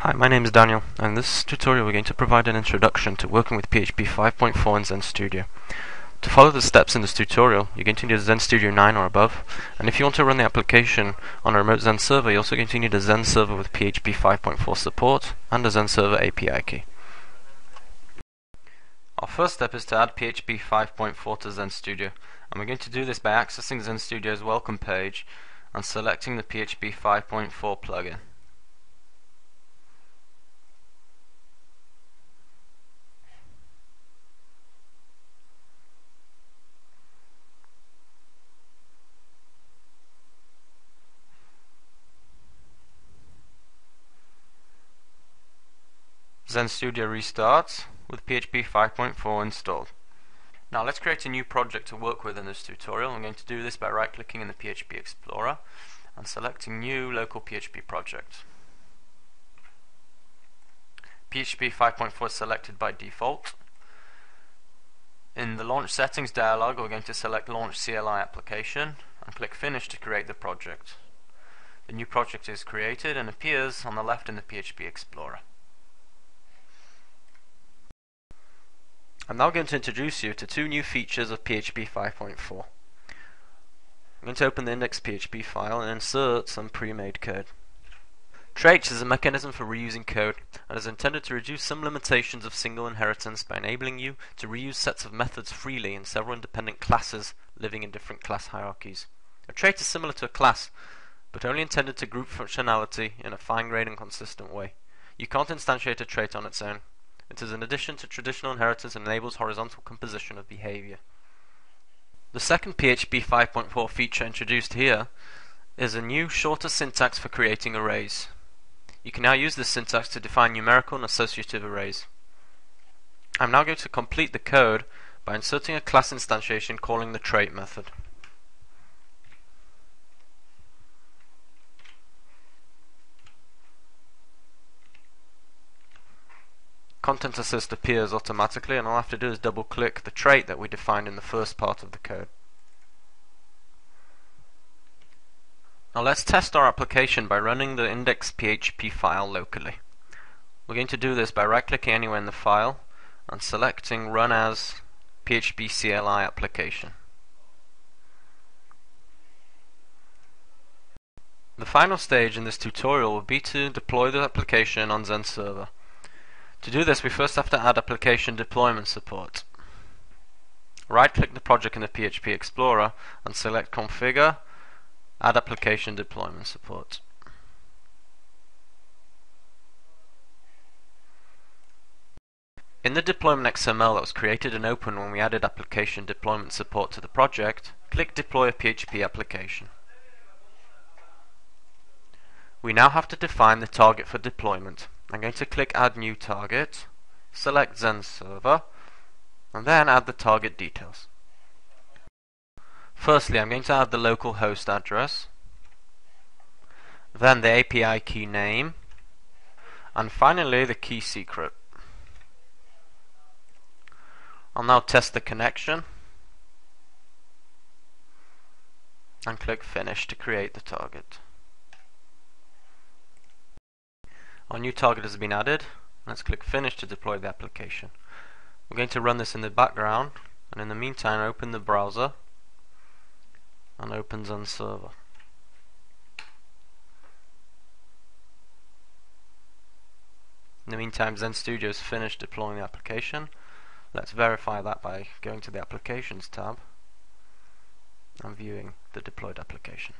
Hi, my name is Daniel, and in this tutorial we're going to provide an introduction to working with PHP 5.4 in Zend Studio. To follow the steps in this tutorial, you're going to need a Zend Studio 9 or above, and if you want to run the application on a remote Zend server, you're also going to need a Zend server with PHP 5.4 support and a Zend server API key. Our first step is to add PHP 5.4 to Zend Studio, and we're going to do this by accessing Zend Studio's welcome page and selecting the PHP 5.4 plugin. Zend Studio restarts with PHP 5.4 installed. Now let's create a new project to work with in this tutorial. I'm going to do this by right-clicking in the PHP Explorer and selecting New Local PHP Project. PHP 5.4 is selected by default. In the Launch Settings dialog, we're going to select Launch CLI Application and click Finish to create the project. The new project is created and appears on the left in the PHP Explorer. I'm now going to introduce you to two new features of PHP 5.4. I'm going to open the index.php file and insert some pre-made code. Traits is a mechanism for reusing code and is intended to reduce some limitations of single inheritance by enabling you to reuse sets of methods freely in several independent classes living in different class hierarchies. A trait is similar to a class, but only intended to group functionality in a fine-grained and consistent way. You can't instantiate a trait on its own. It is an addition to traditional inheritance and enables horizontal composition of behavior. The second PHP 5.4 feature introduced here is a new, shorter syntax for creating arrays. You can now use this syntax to define numerical and associative arrays. I'm now going to complete the code by inserting a class instantiation calling the trait method. Content Assist appears automatically, and all I have to do is double click the trait that we defined in the first part of the code. Now let's test our application by running the index.php file locally. We're going to do this by right clicking anywhere in the file and selecting Run as PHP CLI application. The final stage in this tutorial will be to deploy the application on Zend server. To do this, we first have to add application deployment support. Right-click the project in the PHP Explorer and select Configure, Add Application Deployment Support. In the deployment XML that was created and opened when we added application deployment support to the project, click Deploy a PHP application. We now have to define the target for deployment. I'm going to click Add New Target, select Zend Server, and then add the target details. Firstly, I'm going to add the local host address, then the API key name, and finally the key secret. I'll now test the connection and click Finish to create the target. Our new target has been added. Let's click Finish to deploy the application. We're going to run this in the background, and in the meantime open the browser and open Zend Server. In the meantime, Zend Studio has finished deploying the application. Let's verify that by going to the Applications tab and viewing the deployed application.